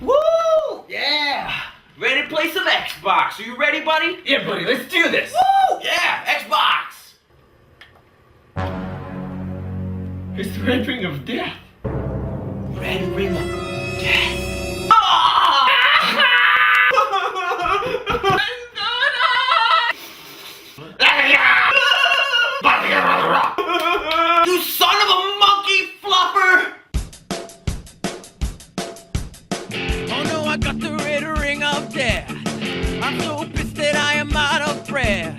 Woo! Yeah! Ready to play some Xbox. Are you ready, buddy? Yeah, buddy, let's do this! Woo! Yeah, Xbox! It's the red ring of death. Red ring of death. Ah! You son of a monkey fluffer! Oh no, I got the red ring of death. I'm so pissed that I am out of breath.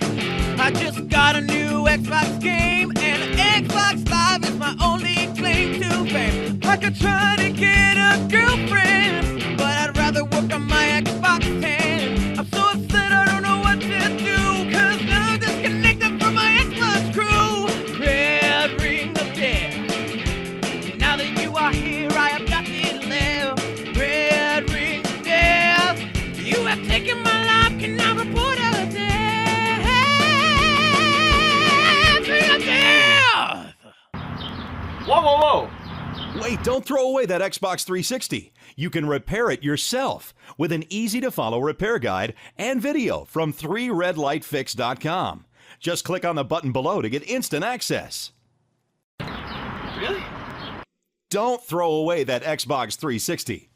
I just got a new Xbox game, and Xbox Live is my only claim to fame. I could try to get a girlfriend, but I'd rather work on my Xbox 10. I'm so upset I don't know what to do, cause now I'm disconnected from my Xbox crew. Red ring of death. Now that you are here, I have got it left. Red ring of death. You have taken my life, can I report a death? Ring of death. Whoa, whoa, whoa! Wait, don't throw away that Xbox 360. You can repair it yourself with an easy-to-follow repair guide and video from 3redlightfix.com. Just click on the button below to get instant access. Really? Don't throw away that Xbox 360.